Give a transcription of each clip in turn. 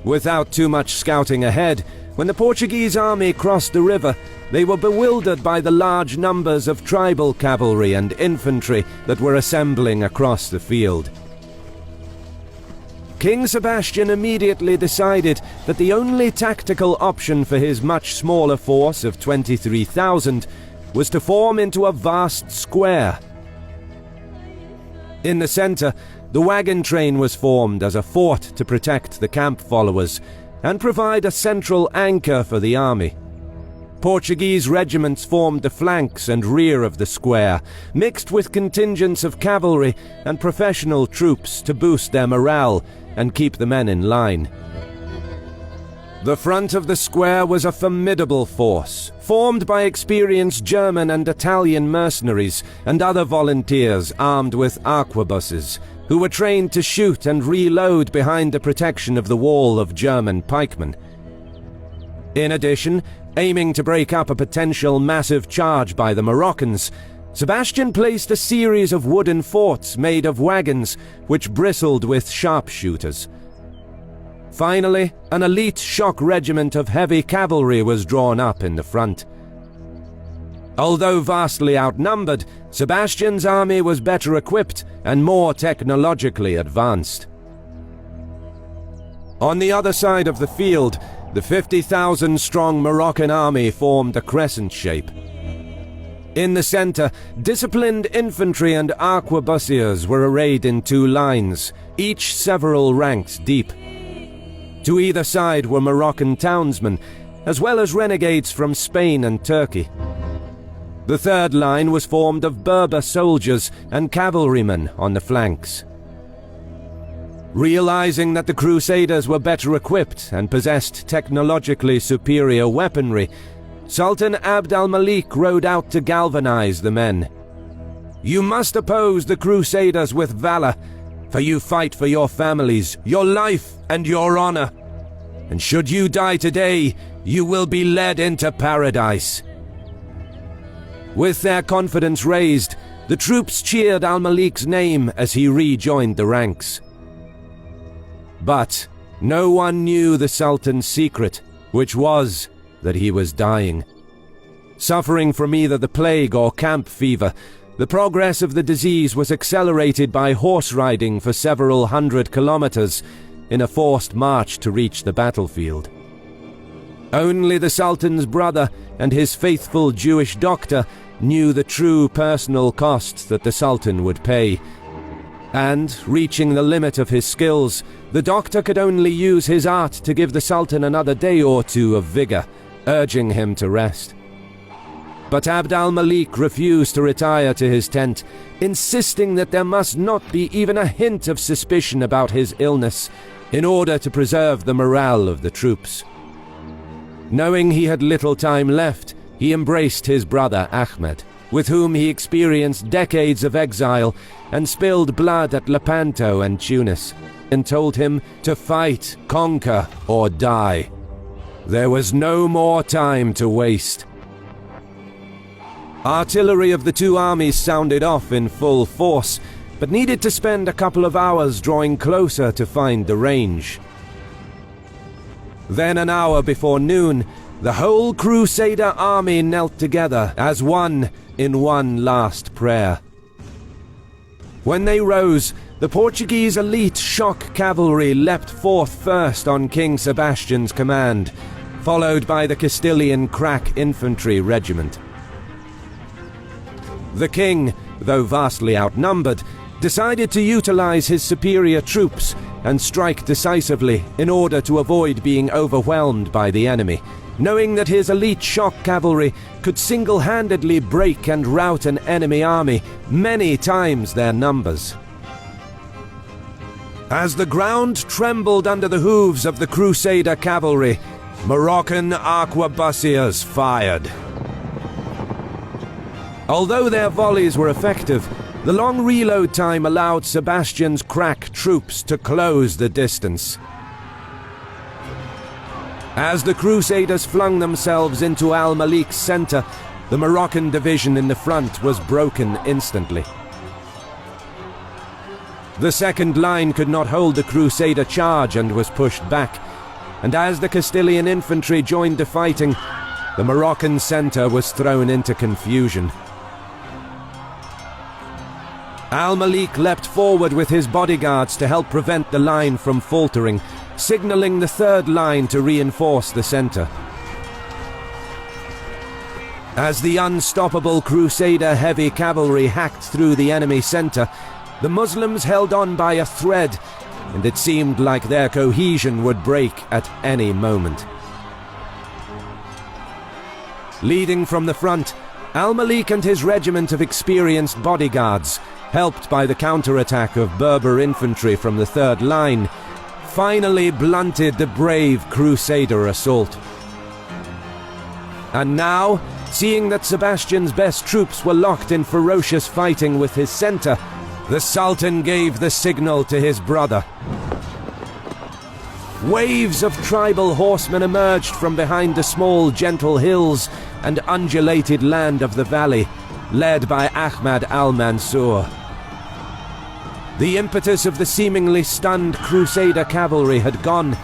Without too much scouting ahead, when the Portuguese army crossed the river, they were bewildered by the large numbers of tribal cavalry and infantry that were assembling across the field. King Sebastian immediately decided that the only tactical option for his much smaller force of 23,000 was to form into a vast square. In the center, the wagon train was formed as a fort to protect the camp followers and provide a central anchor for the army. Portuguese regiments formed the flanks and rear of the square, mixed with contingents of cavalry and professional troops to boost their morale and keep the men in line. The front of the square was a formidable force, formed by experienced German and Italian mercenaries and other volunteers armed with arquebuses, who were trained to shoot and reload behind the protection of the wall of German pikemen. In addition, aiming to break up a potential massive charge by the Moroccans, Sebastian placed a series of wooden forts made of wagons which bristled with sharpshooters. Finally, an elite shock regiment of heavy cavalry was drawn up in the front. Although vastly outnumbered, Sebastian's army was better equipped and more technologically advanced. On the other side of the field, the 50,000-strong Moroccan army formed a crescent shape. In the center, disciplined infantry and arquebusiers were arrayed in two lines, each several ranks deep. To either side were Moroccan townsmen, as well as renegades from Spain and Turkey. The third line was formed of Berber soldiers and cavalrymen on the flanks. Realizing that the Crusaders were better equipped and possessed technologically superior weaponry, Sultan Abd al-Malik rode out to galvanize the men. "You must oppose the Crusaders with valor, for you fight for your families, your life, and your honor. And should you die today, you will be led into paradise." With their confidence raised, the troops cheered al-Malik's name as he rejoined the ranks. But no one knew the Sultan's secret, which was that he was dying. Suffering from either the plague or camp fever, the progress of the disease was accelerated by horse riding for several hundred kilometers in a forced march to reach the battlefield. Only the Sultan's brother and his faithful Jewish doctor knew the true personal cost that the Sultan would pay. And, reaching the limit of his skills, the doctor could only use his art to give the Sultan another day or two of vigor, urging him to rest. But Abd al-Malik refused to retire to his tent, insisting that there must not be even a hint of suspicion about his illness, in order to preserve the morale of the troops. Knowing he had little time left, he embraced his brother Ahmed, with whom he experienced decades of exile and spilled blood at Lepanto and Tunis, and told him to fight, conquer, or die. There was no more time to waste. Artillery of the two armies sounded off in full force, but needed to spend a couple of hours drawing closer to find the range. Then, an hour before noon, the whole Crusader army knelt together as one in one last prayer. When they rose, the Portuguese elite shock cavalry leapt forth first on King Sebastian's command, followed by the Castilian crack infantry regiment. The king, though vastly outnumbered, decided to utilize his superior troops and strike decisively in order to avoid being overwhelmed by the enemy, knowing that his elite shock cavalry could single-handedly break and rout an enemy army many times their numbers. As the ground trembled under the hooves of the Crusader cavalry, Moroccan arquebusiers fired. Although their volleys were effective, the long reload time allowed Sebastian's crack troops to close the distance. As the Crusaders flung themselves into al-Malik's center, the Moroccan division in the front was broken instantly. The second line could not hold the Crusader charge and was pushed back, and as the Castilian infantry joined the fighting, the Moroccan centre was thrown into confusion. Al-Malik leapt forward with his bodyguards to help prevent the line from faltering, signalling the third line to reinforce the centre. As the unstoppable Crusader heavy cavalry hacked through the enemy centre, the Muslims held on by a thread, and it seemed like their cohesion would break at any moment. Leading from the front, Al-Malik and his regiment of experienced bodyguards, helped by the counterattack of Berber infantry from the third line, finally blunted the brave Crusader assault. And now, seeing that Sebastian's best troops were locked in ferocious fighting with his centre, the Sultan gave the signal to his brother. Waves of tribal horsemen emerged from behind the small, gentle hills and undulated land of the valley, led by Ahmad al-Mansur. The impetus of the seemingly stunned Crusader cavalry had gone,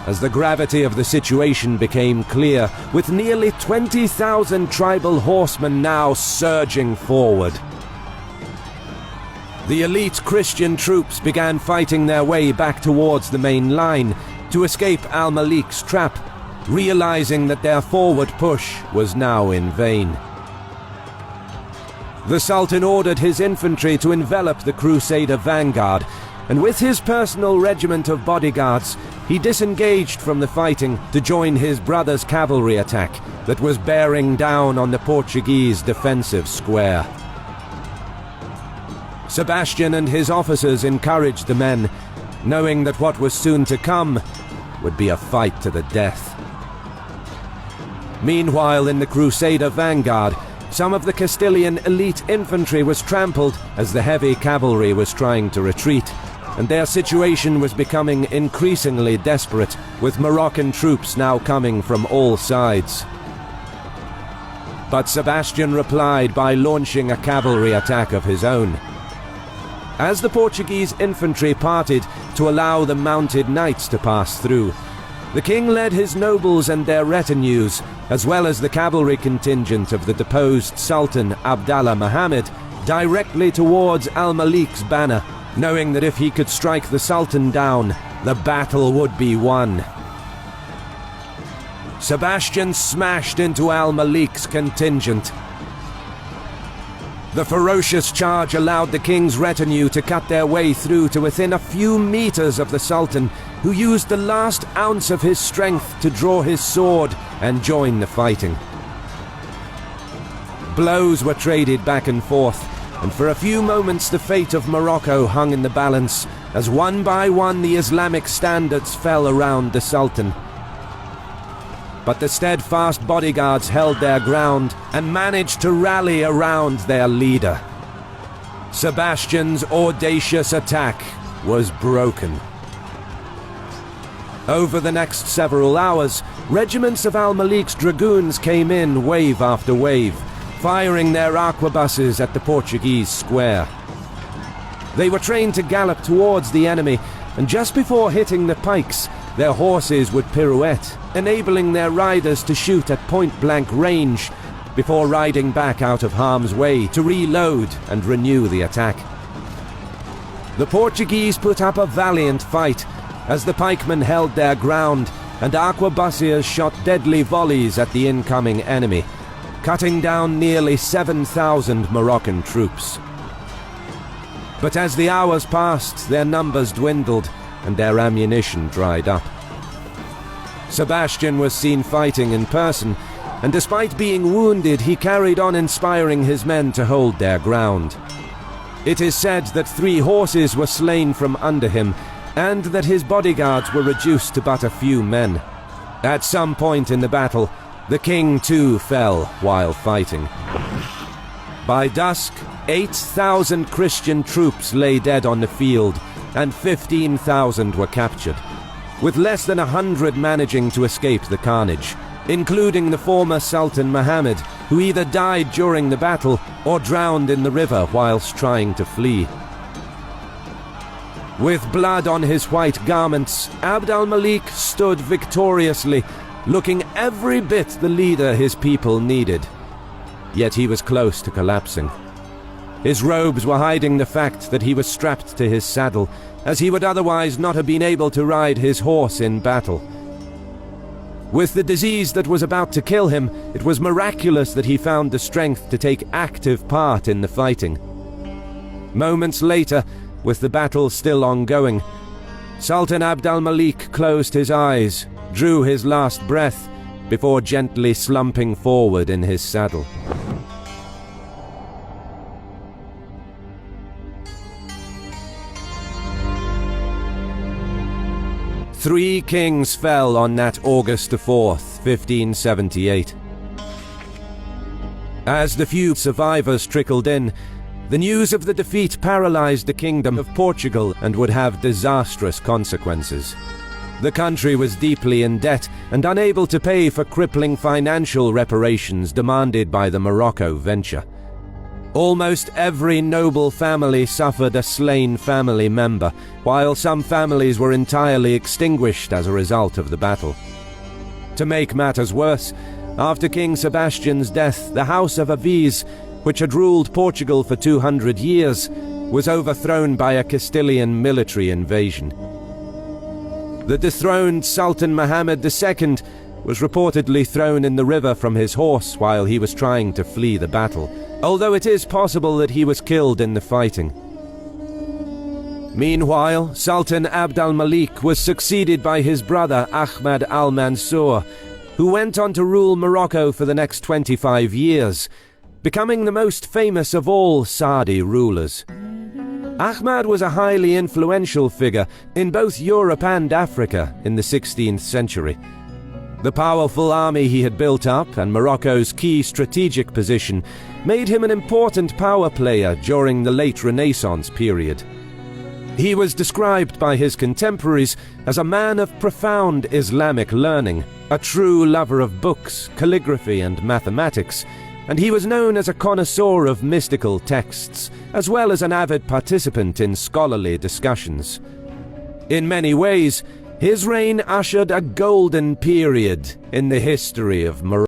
as the gravity of the situation became clear, with nearly 20,000 tribal horsemen now surging forward. The elite Christian troops began fighting their way back towards the main line to escape Al-Malik's trap, realizing that their forward push was now in vain. The Sultan ordered his infantry to envelop the Crusader vanguard, and with his personal regiment of bodyguards, he disengaged from the fighting to join his brother's cavalry attack that was bearing down on the Portuguese defensive square. Sebastian and his officers encouraged the men, knowing that what was soon to come would be a fight to the death. Meanwhile, in the Crusader vanguard, some of the Castilian elite infantry was trampled as the heavy cavalry was trying to retreat, and their situation was becoming increasingly desperate, with Moroccan troops now coming from all sides. But Sebastian replied by launching a cavalry attack of his own. As the Portuguese infantry parted to allow the mounted knights to pass through, the king led his nobles and their retinues, as well as the cavalry contingent of the deposed Sultan Abdallah Muhammad, directly towards Al-Malik's banner, knowing that if he could strike the Sultan down, the battle would be won. Sebastian smashed into Al-Malik's contingent. The ferocious charge allowed the king's retinue to cut their way through to within a few meters of the Sultan, who used the last ounce of his strength to draw his sword and join the fighting. Blows were traded back and forth, and for a few moments the fate of Morocco hung in the balance, as one by one the Islamic standards fell around the Sultan. But the steadfast bodyguards held their ground and managed to rally around their leader. Sebastian's audacious attack was broken. Over the next several hours, regiments of Al-Malik's dragoons came in wave after wave, firing their arquebuses at the Portuguese square. They were trained to gallop towards the enemy, and just before hitting the pikes, their horses would pirouette, enabling their riders to shoot at point-blank range before riding back out of harm's way to reload and renew the attack. The Portuguese put up a valiant fight as the pikemen held their ground and arquebusiers shot deadly volleys at the incoming enemy, cutting down nearly 7,000 Moroccan troops. But as the hours passed, their numbers dwindled and their ammunition dried up. Sebastian was seen fighting in person, and despite being wounded, he carried on inspiring his men to hold their ground. It is said that 3 horses were slain from under him, and that his bodyguards were reduced to but a few men. At some point in the battle, the king too fell while fighting. By dusk, 8,000 Christian troops lay dead on the field, and 15,000 were captured, with less than 100 managing to escape the carnage, including the former Sultan Muhammad, who either died during the battle or drowned in the river whilst trying to flee. With blood on his white garments, Abd al-Malik stood victoriously, looking every bit the leader his people needed. Yet he was close to collapsing. His robes were hiding the fact that he was strapped to his saddle, as he would otherwise not have been able to ride his horse in battle. With the disease that was about to kill him, it was miraculous that he found the strength to take active part in the fighting. Moments later, with the battle still ongoing, Sultan Abd al-Malik closed his eyes, drew his last breath, before gently slumping forward in his saddle. Three kings fell on that August 4th, 1578. As the few survivors trickled in, the news of the defeat paralyzed the Kingdom of Portugal and would have disastrous consequences. The country was deeply in debt and unable to pay for crippling financial reparations demanded by the Morocco venture. Almost every noble family suffered a slain family member, while some families were entirely extinguished as a result of the battle. To make matters worse, after King Sebastian's death, the House of Aviz, which had ruled Portugal for 200 years, was overthrown by a Castilian military invasion. The dethroned Sultan Muhammad II was reportedly thrown in the river from his horse while he was trying to flee the battle, although it is possible that he was killed in the fighting. Meanwhile, Sultan Abd al-Malik was succeeded by his brother Ahmad al-Mansur, who went on to rule Morocco for the next 25 years, becoming the most famous of all Saadi rulers. Ahmad was a highly influential figure in both Europe and Africa in the 16th century. The powerful army he had built up and Morocco's key strategic position made him an important power player during the late Renaissance period. He was described by his contemporaries as a man of profound Islamic learning, a true lover of books, calligraphy, and mathematics, and he was known as a connoisseur of mystical texts, as well as an avid participant in scholarly discussions. In many ways, his reign ushered a golden period in the history of Morocco.